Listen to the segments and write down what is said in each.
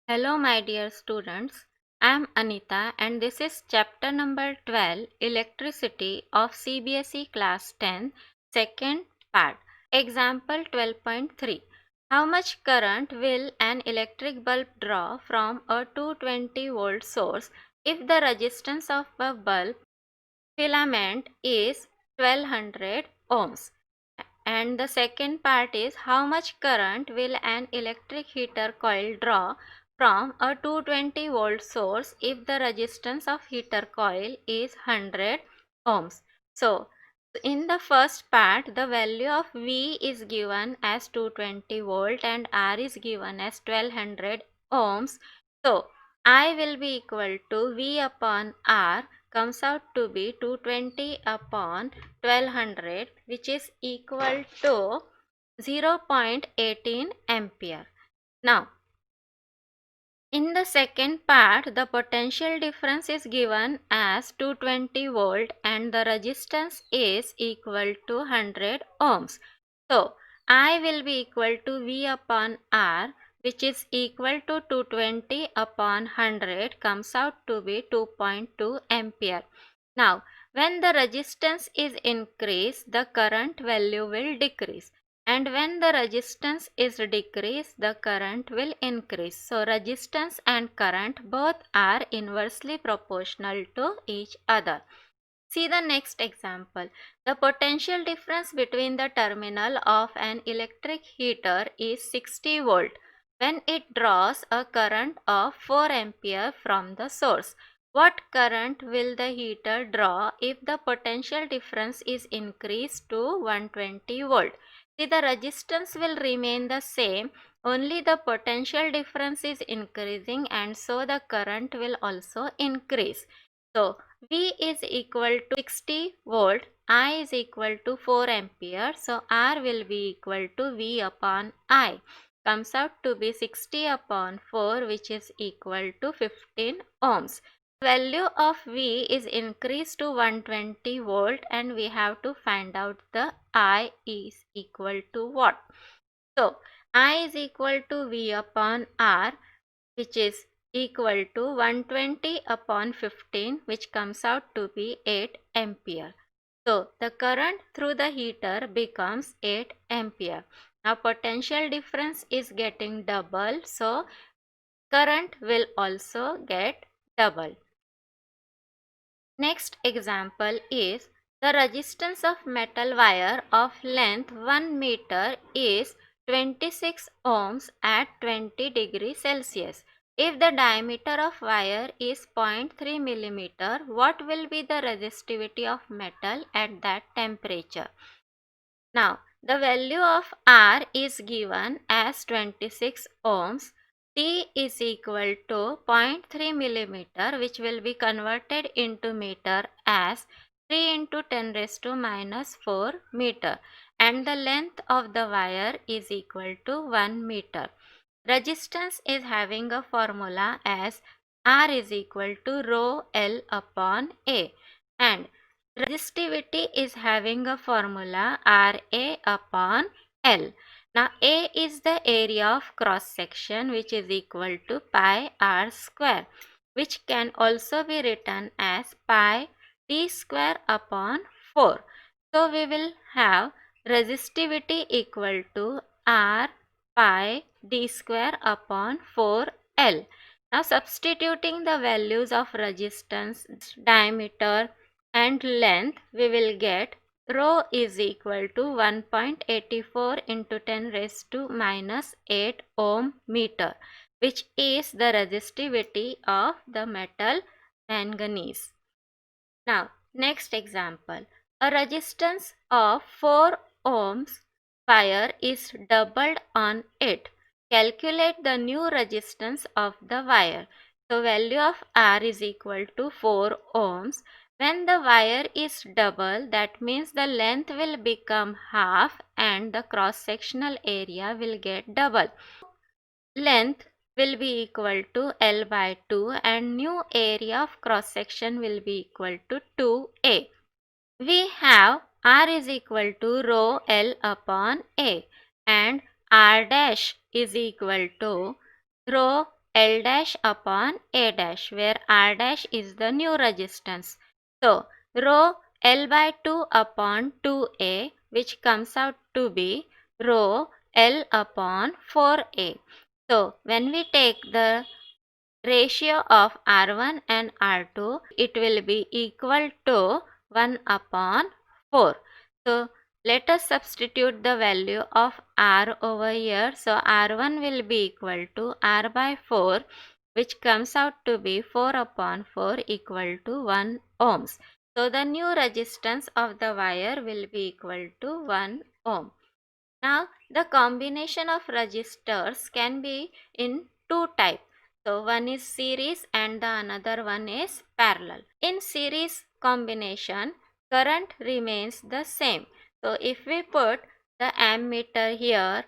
Hello, my dear students. I am Anita, and this is chapter number 12, Electricity of CBSE Class 10, second part. Example 12.3. How much current will an electric bulb draw from a 220 volt source if the resistance of the bulb filament is 1200 ohms? And the second part is how much current will an electric heater coil draw from a 220 volt source if the resistance of heater coil is 100 ohms. So, in the first part, the value of V is given as 220 volt and R is given as 1200 ohms. So, I will be equal to V upon R comes out to be 220 upon 1200, which is equal to 0.18 ampere. Now, in the second part, the potential difference is given as 220 volt and the resistance is equal to 100 ohms. So, I will be equal to V upon R, which is equal to 220 upon 100 comes out to be 2.2 ampere. Now, when the resistance is increased, the current value will decrease. And when the resistance is decreased, the current will increase. So, resistance and current both are inversely proportional to each other. See the next example. The potential difference between the terminal of an electric heater is 60 volt when it draws a current of 4 ampere from the source. What current will the heater draw if the potential difference is increased to 120 volt? See, the resistance will remain the same, only the potential difference is increasing and so the current will also increase. So, V is equal to 60 volt, I is equal to 4 ampere. So, R will be equal to V upon I. Comes out to be 60 upon 4, which is equal to 15 ohms. Value of V is increased to 120 volt and we have to find out the I is equal to what. So, I is equal to V upon R, which is equal to 120 upon 15, which comes out to be 8 ampere. So, the current through the heater becomes 8 ampere. Now, potential difference is getting double, so current will also get double. Next example is the resistance of metal wire of length 1 meter is 26 ohms at 20 degrees Celsius. If the diameter of wire is 0.3 millimeter, what will be the resistivity of metal at that temperature? Now, the value of R is given as 26 ohms. T is equal to 0.3 millimeter, which will be converted into meter as 3 into 10 raised to minus 4 meter. And the length of the wire is equal to 1 meter. Resistance is having a formula as R is equal to rho L upon A. And resistivity is having a formula Ra upon L. Now, A is the area of cross section, which is equal to pi r square, which can also be written as pi d square upon 4. So, we will have resistivity equal to R pi d square upon 4L. Now, substituting the values of resistance, diameter, and length, we will get rho is equal to 1.84 into 10 raised to minus 8 ohm meter, which is the resistivity of the metal manganese. Now, next example. A resistance of 4 ohms wire is doubled on it. Calculate the new resistance of the wire. So, value of R is equal to 4 ohms. When the wire is double, that means the length will become half and the cross-sectional area will get double. Length will be equal to L by 2 and new area of cross section will be equal to 2A. We have R is equal to rho L upon A and R dash is equal to rho L dash upon A dash, where R dash is the new resistance. So, rho L by 2 upon 2A, which comes out to be rho L upon 4A. So, when we take the ratio of R1 and R2, it will be equal to 1 upon 4. So, let us substitute the value of R over here. So, R1 will be equal to R by 4, which comes out to be 4 upon 4 equal to 1 ohms. So, the new resistance of the wire will be equal to 1 ohm. Now, the combination of resistors can be in two types. So, one is series and the another one is parallel. In series combination, current remains the same. So, if we put the ammeter here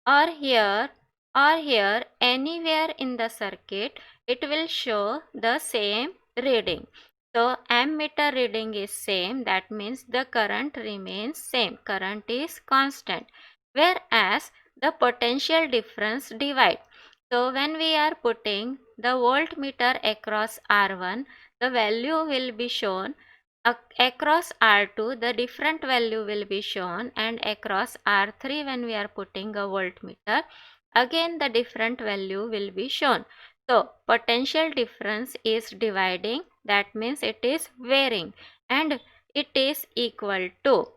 or here or here anywhere in the circuit, it will show the same reading. So, ammeter reading is same, that means the current remains same, current is constant, whereas the potential difference divide. So, when we are putting the voltmeter across R1, the value will be shown. Across R2, the different value will be shown, and across R3, when we are putting a voltmeter, again the different value will be shown. So, potential difference is dividing, that means it is varying, and it is equal to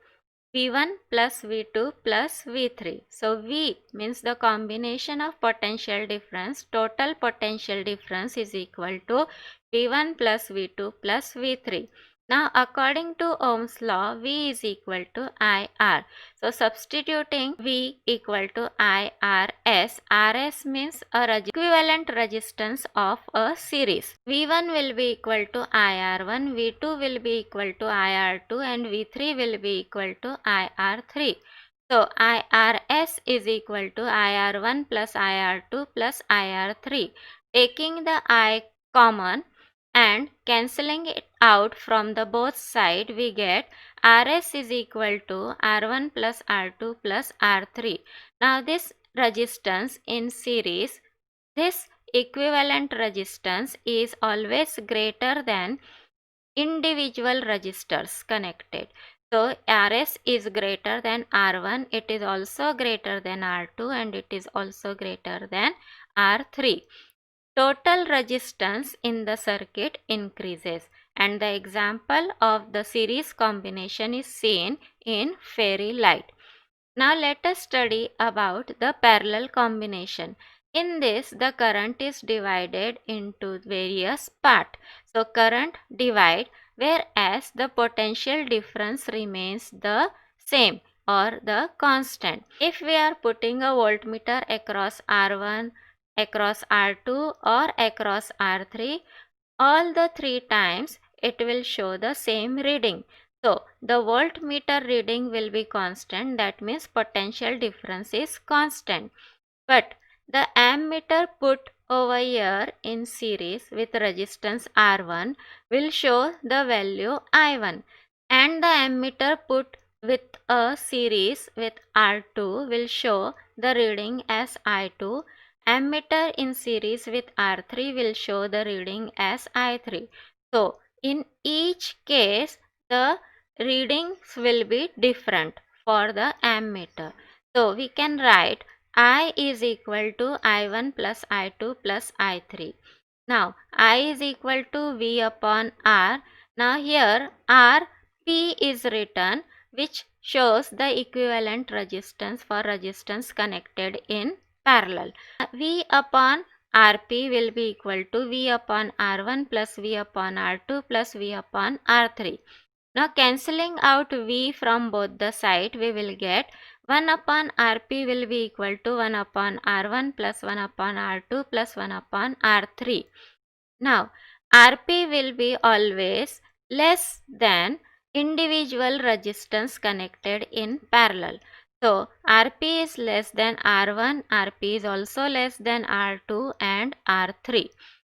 V1 plus V2 plus V3. So, V means the combination of potential difference. Total potential difference is equal to V1 plus V2 plus V3. Now, according to Ohm's law, V is equal to IR. So, substituting V equal to IRS. RS means a equivalent resistance of a series. V1 will be equal to IR1, V2 will be equal to IR2, and V3 will be equal to IR3. So, IRS is equal to IR1 plus IR2 plus IR3. Taking the I common and cancelling it out from the both side, we get RS is equal to R1 plus R2 plus R3. Now, this resistance in series, this equivalent resistance is always greater than individual resistors connected. So, RS is greater than R1, it is also greater than R2, and it is also greater than R3. Total resistance in the circuit increases, and the example of the series combination is seen in fairy light. Now let us study about the parallel combination. In this, the current is divided into various parts. So current divide, whereas the potential difference remains the same or the constant. If we are putting a voltmeter across R1, across R2 or across R3, all the three times it will show the same reading. So, the voltmeter reading will be constant, that means potential difference is constant. But the ammeter put over here in series with resistance R1 will show the value I1, and the ammeter put with a series with R2 will show the reading as I2. Ammeter in series with R3 will show the reading as I3. So, in each case, the readings will be different for the ammeter. So, we can write I is equal to I1 plus I2 plus I3. Now, I is equal to V upon R. Now, here R P is written, which shows the equivalent resistance for resistance connected in parallel. V upon Rp will be equal to V upon R1 plus V upon R2 plus V upon R3. Now cancelling out V from both the side, we will get 1 upon Rp will be equal to 1 upon R1 plus 1 upon R2 plus 1 upon R3. Now Rp will be always less than individual resistance connected in parallel. So, Rp is less than R1, Rp is also less than R2 and R3.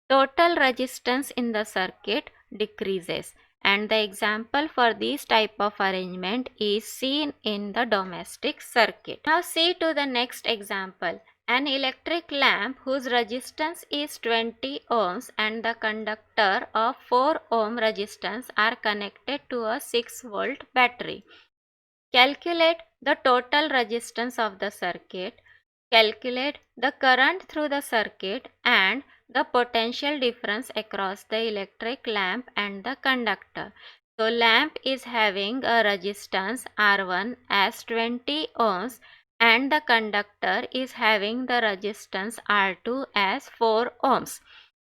Total resistance in the circuit decreases, and the example for this type of arrangement is seen in the domestic circuit. Now see to the next example. An electric lamp whose resistance is 20 ohms and the conductor of 4 ohm resistance are connected to a 6-volt battery. Calculate the total resistance of the circuit. Calculate the current through the circuit and the potential difference across the electric lamp and the conductor. So lamp is having a resistance R1 as 20 ohms and the conductor is having the resistance R2 as 4 ohms,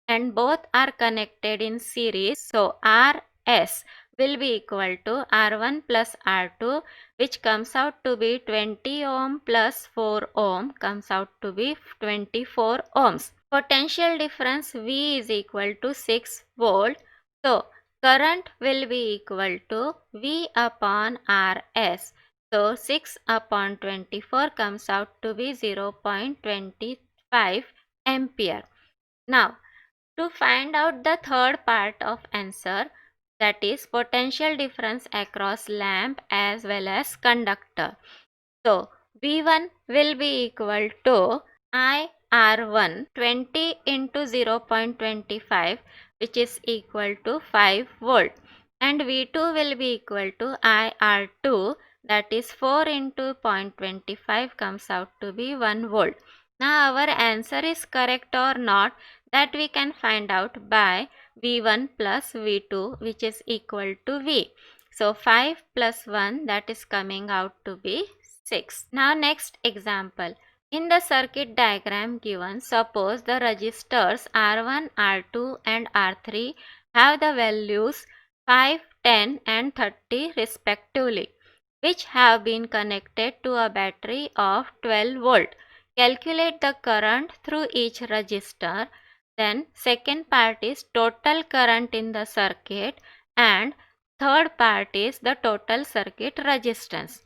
and both are connected in series. So Rs will be equal to R1 plus R2, which comes out to be 20 ohm plus 4 ohm comes out to be 24 ohms. Potential difference V is equal to 6 volt. So current will be equal to V upon Rs. So 6 upon 24 comes out to be 0.25 ampere. Now to find out the third part of answer, that is potential difference across lamp as well as conductor. So V1 will be equal to IR1 20 into 0.25, which is equal to 5 volt, and V2 will be equal to IR2, that is 4 into 0.25 comes out to be 1 volt. Now our answer is correct or not, that we can find out by V1 plus V2, which is equal to V. So 5 plus 1, that is coming out to be 6. Now next example. In the circuit diagram given, suppose the resistors R1, R2 and R3 have the values 5, 10 and 30 respectively, which have been connected to a battery of 12 volt. Calculate the current through each resistor. Then second part is total current in the circuit, and third part is the total circuit resistance.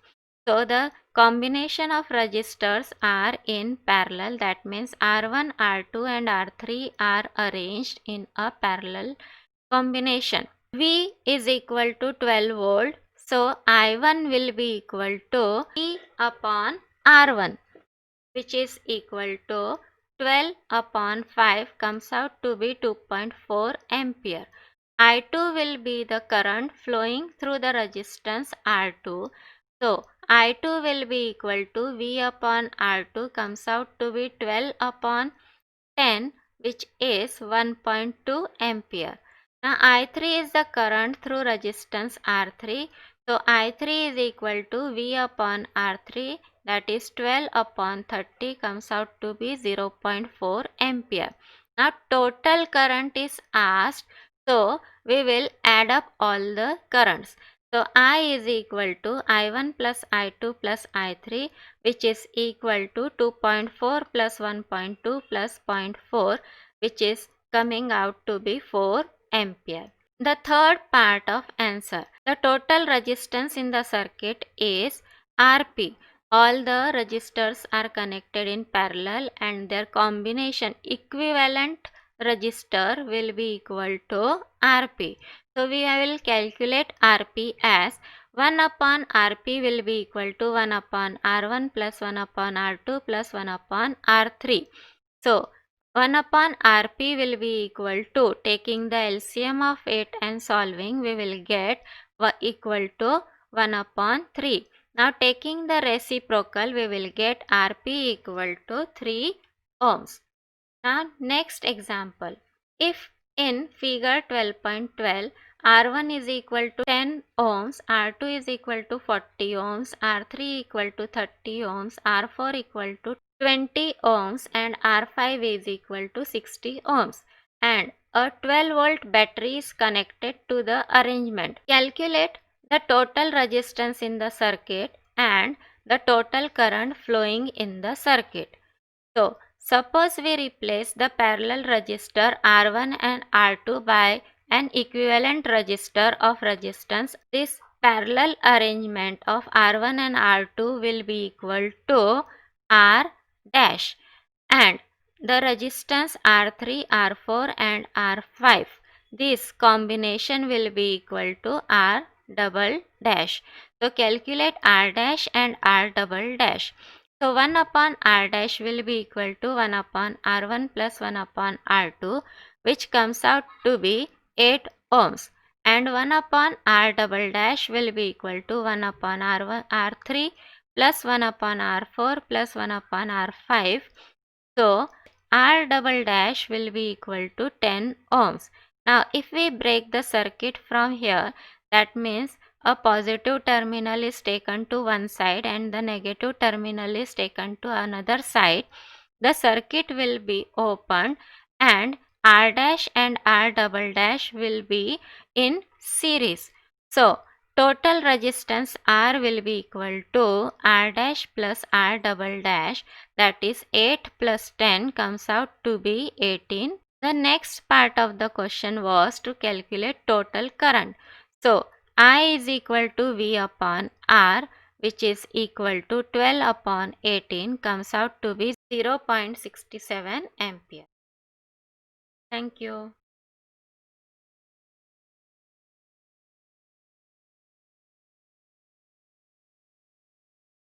So the combination of resistors are in parallel, that means R1, R2 and R3 are arranged in a parallel combination. V is equal to 12 volt. So I1 will be equal to V upon R1, which is equal to 12 upon 5 comes out to be 2.4 ampere. I2 will be the current flowing through the resistance R2. So I2 will be equal to V upon R2 comes out to be 12 upon 10, which is 1.2 ampere. Now I3 is the current through resistance R3. So I3 is equal to V upon R3, that is 12 upon 30 comes out to be 0.4 ampere. Now total current is asked. So we will add up all the currents. So I is equal to I1 plus I2 plus I3, which is equal to 2.4 plus 1.2 plus 0.4, which is coming out to be 4 ampere. The third part of answer. The total resistance in the circuit is Rp. All the resistors are connected in parallel and their combination equivalent resistor will be equal to Rp. So we will calculate Rp as 1 upon Rp will be equal to 1 upon R1 plus 1 upon R2 plus 1 upon R3. So 1 upon Rp will be equal to, taking the LCM of it and solving, we will get equal to 1 upon 3. Now taking the reciprocal, we will get Rp equal to 3 ohms. Now next example. If in figure 12.12 R1 is equal to 10 ohms, R2 is equal to 40 ohms, R3 equal to 30 ohms, R4 equal to 20 ohms and R5 is equal to 60 ohms, and a 12 volt battery is connected to the arrangement. Calculate the total resistance in the circuit and the total current flowing in the circuit. So suppose we replace the parallel resistor R1 and R2 by an equivalent resistor of resistance. This parallel arrangement of R1 and R2 will be equal to R dash, and the resistance R3, R4 and R5. This combination will be equal to R double dash. So calculate R dash and R double dash. So 1 upon R dash will be equal to 1 upon R1 plus 1 upon R2, which comes out to be 8 ohms. And 1 upon R double dash will be equal to 1 upon R1, R3 plus 1 upon R4 plus 1 upon R5. So R double dash will be equal to 10 ohms. Now if we break the circuit from here, that means a positive terminal is taken to one side and the negative terminal is taken to another side. The circuit will be opened and R dash and R double dash will be in series. So total resistance R will be equal to R dash plus R double dash, that is 8 plus 10 comes out to be 18. The next part of the question was to calculate total current. So I is equal to V upon R, which is equal to 12 upon 18, comes out to be 0.67 ampere. Thank you.